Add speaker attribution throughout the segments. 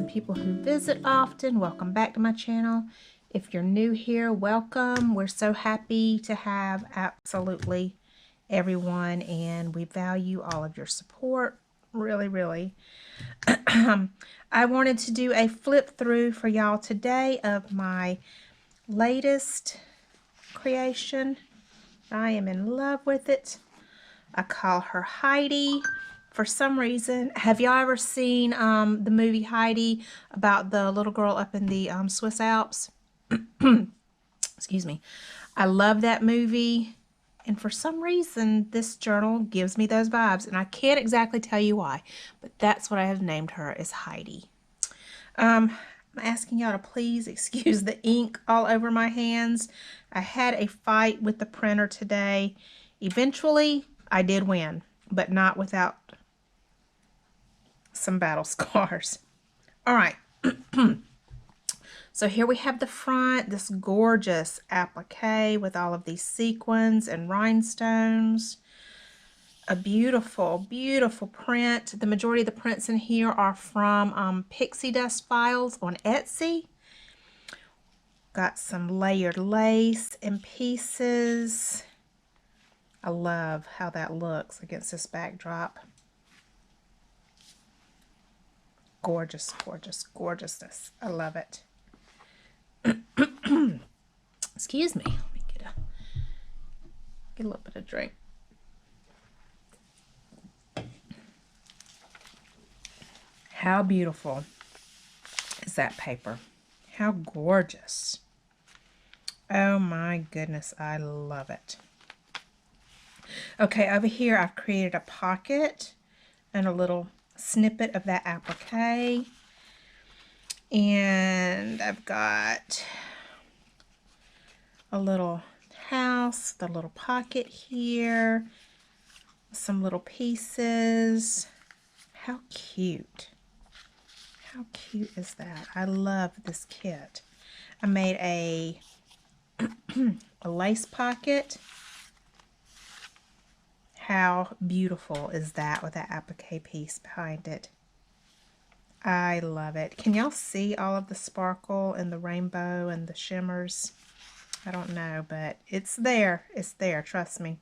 Speaker 1: and people who visit often, welcome back to my channel. If you're new here, welcome. We're so happy to have absolutely everyone, and we value all of your support. Really, really. I wanted to do a flip through for y'all today of my latest creation. I am in love with it. I call her Heidi. For some reason, have y'all ever seen the movie Heidi about the little girl up in the Swiss Alps? Excuse me. I love that movie, and for some reason this journal gives me those vibes, and I can't exactly tell you why, but that's what I have named her, is Heidi. I'm asking y'all to please excuse the ink all over my hands. I had a fight with the printer today. Eventually I did win, but not without some battle scars. All right. So here we have the front, this gorgeous applique with all of these sequins and rhinestones. A beautiful, beautiful print. The majority of the prints in here are from Pixie Dust Files on Etsy. Got some layered lace and pieces. I love how that looks against this backdrop. Gorgeous, gorgeous, gorgeousness. I love it. Excuse me. Let me get a little bit of drink. How beautiful is that paper? How gorgeous. Oh my goodness, I love it. Okay, over here I've created a pocket and a little snippet of that applique. And I've got a little house, the little pocket here, some little pieces. How cute. How cute is that? I love this kit. I made a lace pocket. How beautiful is that with that applique piece behind it? I love it. Can y'all see all of the sparkle and the rainbow and the shimmers? I don't know, but it's there. It's there, trust me.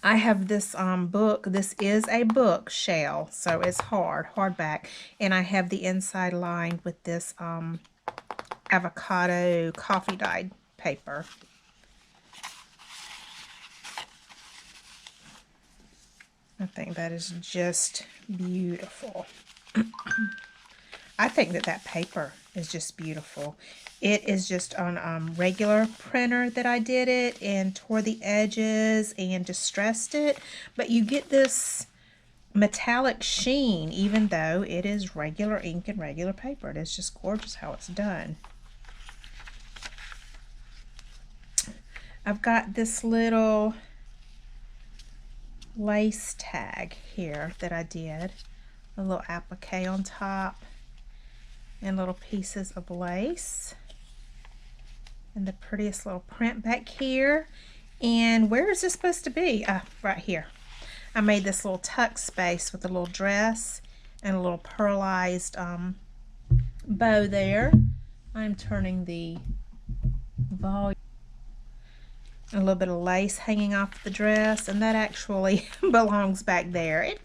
Speaker 1: I have this book. This is a book shell, so it's hardback, and I have the inside lined with this avocado coffee dyed paper. I think that is just beautiful. I think that paper is just beautiful. It is just on regular printer that I did it, and tore the edges and distressed it. But you get this metallic sheen even though it is regular ink and regular paper. It is just gorgeous how it's done. I've got this little lace tag here that I did. A little applique on top and little pieces of lace. And the prettiest little print back here. And where is this supposed to be? Right here. I made this little tuck space with a little dress and a little pearlized bow there. I'm turning the volume. A little bit of lace hanging off the dress, and that actually belongs back there. It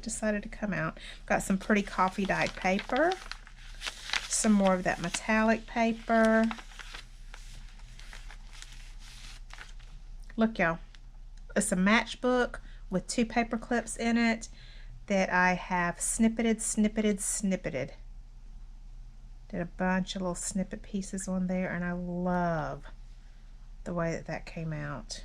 Speaker 1: decided to come out. Got some pretty coffee dyed paper. Some more of that metallic paper. Look, y'all. It's a matchbook with 2 paper clips in it that I have snippeted. Did a bunch of little snippet pieces on there, and I love the way that came out.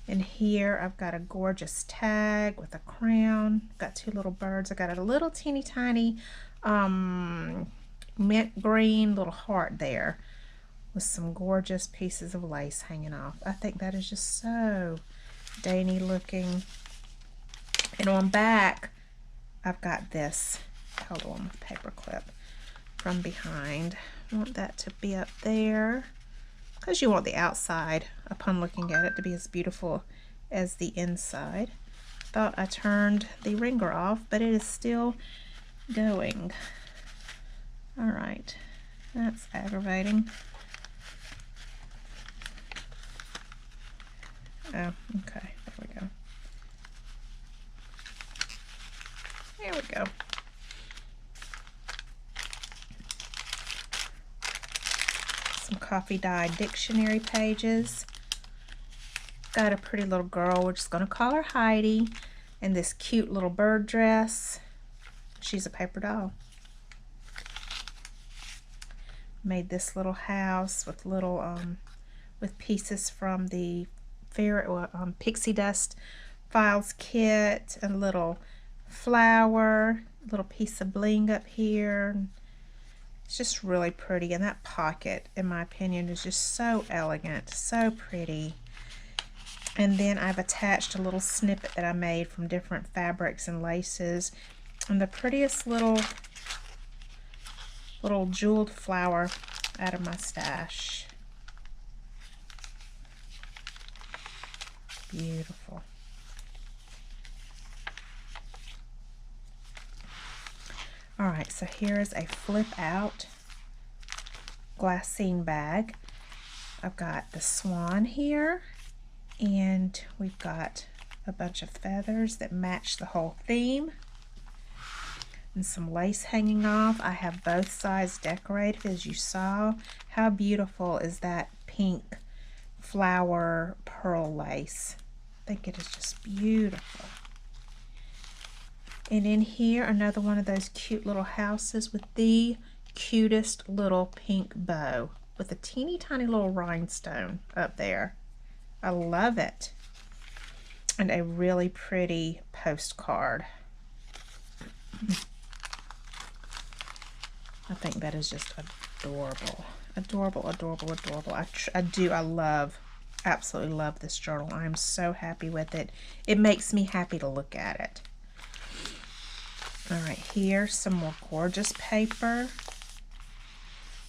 Speaker 1: And here I've got a gorgeous tag with a crown. Got 2 little birds. I got a little teeny tiny mint green little heart there with some gorgeous pieces of lace hanging off. I think that is just so dainty looking. And on back I've got this held on with paper clip from behind. I want that to be up there because you want the outside, upon looking at it, to be as beautiful as the inside. Thought I turned the ringer off, but it is still going. All right, that's aggravating. Oh, okay, there we go. There we go. Some coffee dye dictionary pages. Got a pretty little girl, we're just gonna call her Heidi, in this cute little bird dress. She's a paper doll. Made this little house with little with pieces from the pixie dust files kit, and a little flower, little piece of bling up here. It's just really pretty, and that pocket, in my opinion, is just so elegant, so pretty. And then I've attached a little snippet that I made from different fabrics and laces, and the prettiest little jeweled flower out of my stash. Beautiful. All right, so here is a flip out glassine bag. I've got the swan here, and we've got a bunch of feathers that match the whole theme, and some lace hanging off. I have both sides decorated, as you saw. How beautiful is that pink flower pearl lace? I think it is just beautiful. And in here, another one of those cute little houses with the cutest little pink bow with a teeny tiny little rhinestone up there. I love it. And a really pretty postcard. I think that is just adorable. Adorable, adorable, adorable. I absolutely love this journal. I am so happy with it. It makes me happy to look at it. All right, here's some more gorgeous paper.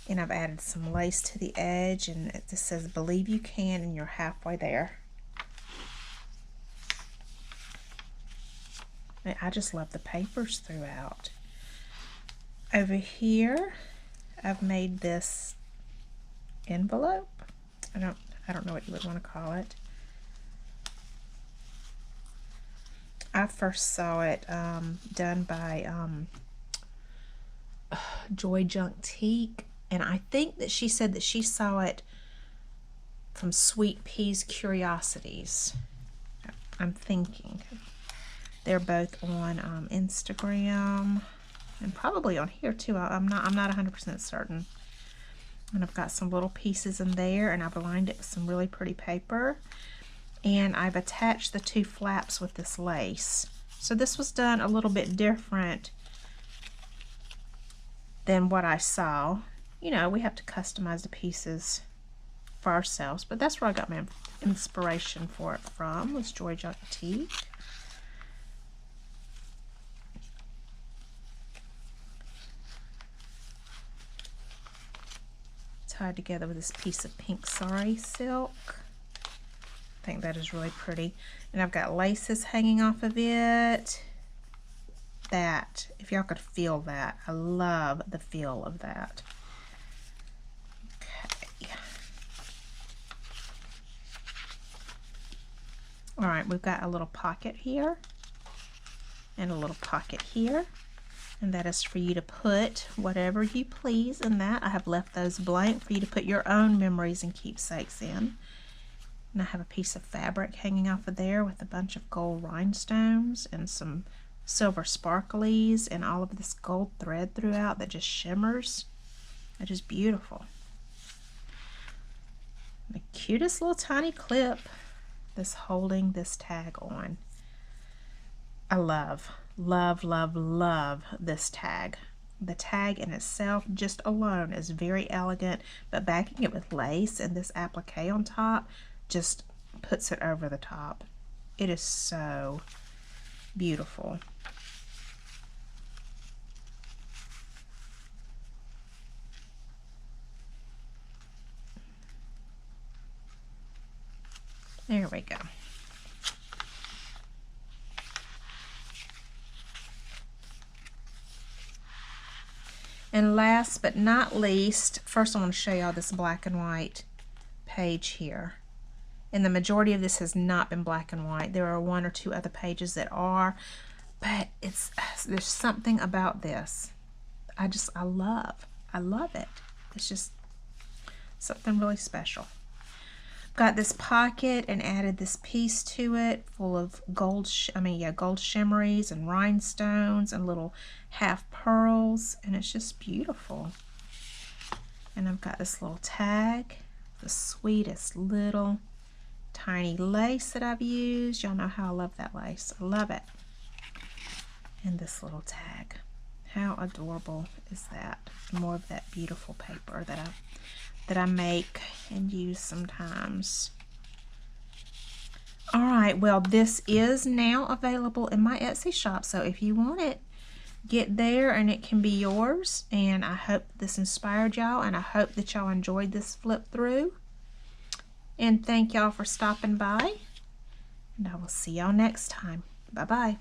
Speaker 1: And I've added some lace to the edge, and it just says, "Believe you can," and you're halfway there. And I just love the papers throughout. Over here, I've made this envelope. I don't know what you would want to call it. I first saw it done by Joy Juntique, and I think that she said that she saw it from Sweet Peas Curiosities. I'm thinking. They're both on Instagram and probably on here too. I'm not 100% certain. And I've got some little pieces in there, and I've lined it with some really pretty paper. And I've attached the two flaps with this lace. So this was done a little bit different than what I saw. You know, we have to customize the pieces for ourselves, but that's where I got my inspiration for it from, was Joy Juntique. Tied together with this piece of pink sari silk. I think that is really pretty. And I've got laces hanging off of it. That, if y'all could feel that, I love the feel of that. Okay. All right, we've got a little pocket here and a little pocket here. And that is for you to put whatever you please in that. I have left those blank for you to put your own memories and keepsakes in. And I have a piece of fabric hanging off of there with a bunch of gold rhinestones and some silver sparklies and all of this gold thread throughout that just shimmers. That is beautiful. The cutest little tiny clip that's holding this tag on. I love, love, love, love this tag. The tag in itself just alone is very elegant, but backing it with lace and this applique on top just puts it over the top. It is so beautiful. There we go. And last but not least, first I want to show y'all this black and white page here. And the majority of this has not been black and white. There are 1 or 2 other pages that are, but there's something about this I love it. It's just something really special. Got this pocket and added this piece to it full of gold shimmeries and rhinestones and little half pearls, and it's just beautiful. And I've got this little tag, the sweetest little tiny lace that I've used. Y'all know how I love that lace. I love it. And this little tag. How adorable is that? More of that beautiful paper that I make and use sometimes. All right, well, this is now available in my Etsy shop, so if you want it, get there and it can be yours. And I hope this inspired y'all, and I hope that y'all enjoyed this flip through. And thank y'all for stopping by, and I will see y'all next time. Bye-bye.